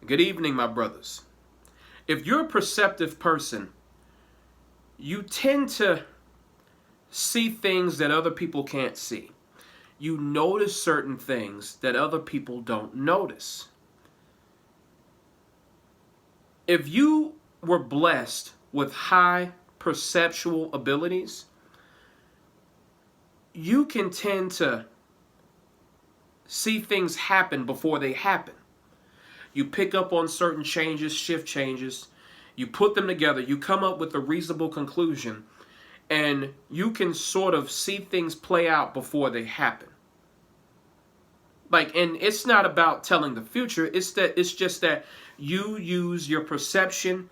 Good evening, my brothers. If you're a perceptive person, you tend to see things that other people can't see. You notice certain things that other people don't notice. If you were blessed with high perceptual abilities, you can tend to see things happen before they happen. You pick up on certain changes, shift changes, you put them together, you come up with a reasonable conclusion, and you can sort of see things play out before they happen. And it's not about telling the future, it's just that you use your perception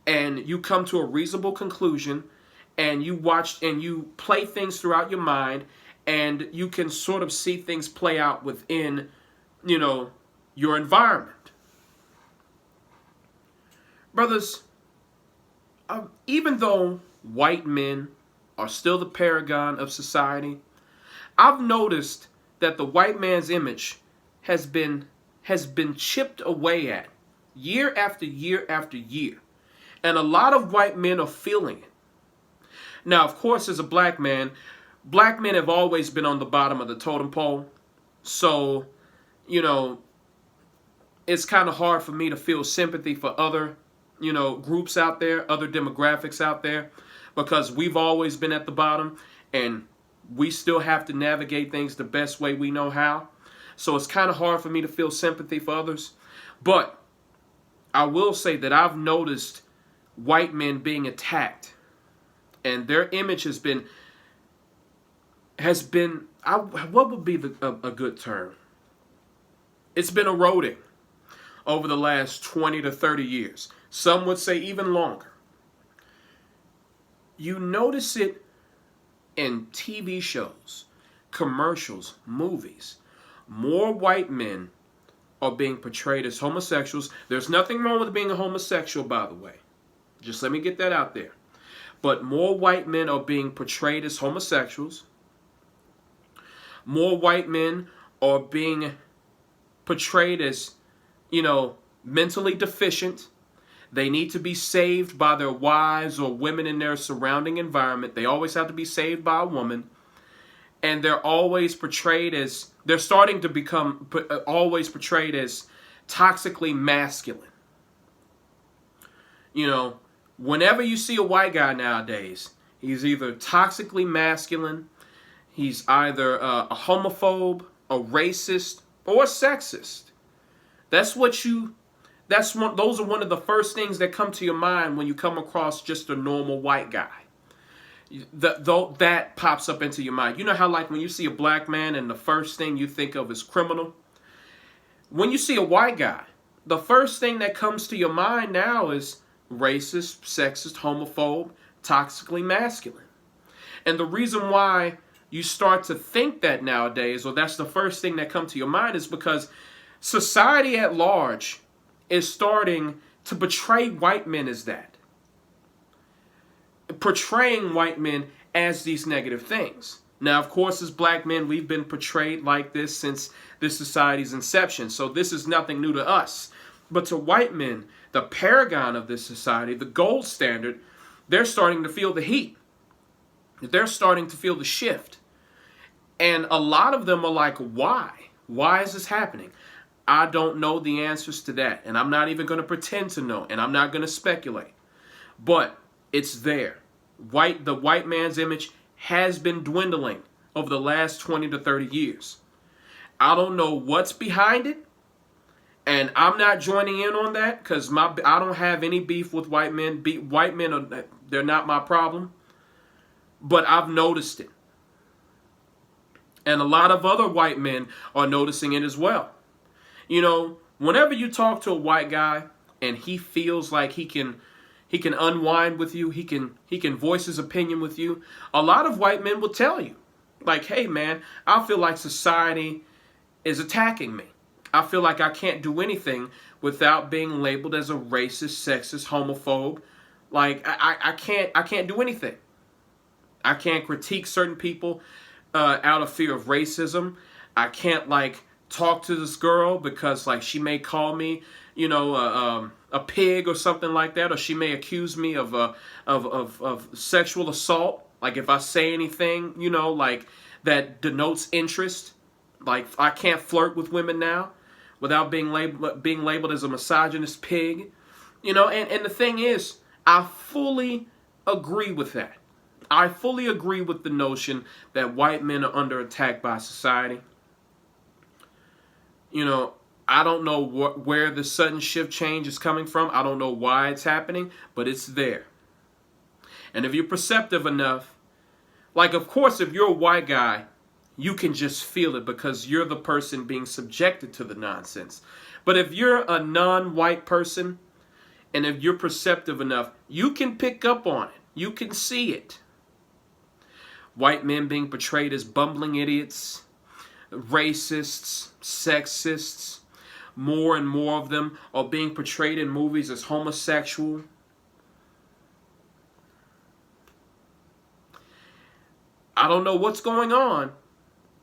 and you come to a reasonable conclusion, and you watch and you play things throughout your mind, and you can sort of see things play out within, your environment. Brothers, even though white men are still the paragon of society, I've noticed that the white man's image has been chipped away at year after year after year. And a lot of white men are feeling it. Now, of course, as a black men have always been on the bottom of the totem pole. So, it's kind of hard for me to feel sympathy for other, groups out there, other demographics out there, because we've always been at the bottom and we still have to navigate things the best way we know how. So it's kind of hard for me to feel sympathy for others. But I will say that I've noticed white men being attacked, and their image has been what would be a good term? It's been eroding over the last 20 to 30 years. Some would say even longer. You notice it in TV shows, commercials, movies. More white men are being portrayed as homosexuals. There's nothing wrong with being a homosexual, by the way. Just let me get that out there. But more white men are being portrayed as homosexuals. More white men are being portrayed as, mentally deficient. They need to be saved by their wives or women in their surrounding environment. They always have to be saved by a woman. And they're always portrayed as, they're starting to become always portrayed as toxically masculine. Whenever you see a white guy nowadays, he's either toxically masculine, he's either a homophobe, a racist, or a sexist. Those are one of the first things that come to your mind when you come across just a normal white guy. That pops up into your mind. You know how when you see a black man and the first thing you think of is criminal? When you see a white guy, the first thing that comes to your mind now is racist, sexist, homophobe, toxically masculine. And the reason why you start to think that nowadays, or that's the first thing that comes to your mind, is because society at large is starting to portray white men as that. Portraying white men as these negative things. Now, of course, as black men, we've been portrayed like this since this society's inception. So this is nothing new to us. But to white men, the paragon of this society, the gold standard, they're starting to feel the heat. They're starting to feel the shift. And a lot of them are like, why? Why is this happening? I don't know the answers to that. And I'm not even going to pretend to know. And I'm not going to speculate. But it's there. The white man's image has been dwindling over the last 20 to 30 years. I don't know what's behind it. And I'm not joining in on that because I don't have any beef with white men. White men, they're not my problem. But I've noticed it. And a lot of other white men are noticing it as well. Whenever you talk to a white guy and he feels like he can unwind with you, he can voice his opinion with you, a lot of white men will tell you, like, hey man, I feel like society is attacking me. I feel like I can't do anything without being labeled as a racist, sexist, homophobe. Like I can't do anything. I can't critique certain people out of fear of racism. I can't talk to this girl because like she may call me, you know, a pig or something like that, or she may accuse me of of sexual assault. Like if I say anything, you know, like that denotes interest. Like I can't flirt with women now without being labeled as a misogynist pig. You know, and the thing is, I fully agree with that. I fully agree with the notion that white men are under attack by society. You know, I don't know where the sudden shift change is coming from. I don't know why it's happening, but it's there. And if you're perceptive enough, like, of course, if you're a white guy, you can just feel it because you're the person being subjected to the nonsense. But if you're a non-white person, and if you're perceptive enough, you can pick up on it. You can see it. White men being portrayed as bumbling idiots, racists, sexists. More and more of them are being portrayed in movies as homosexual. I don't know what's going on,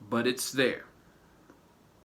but it's there.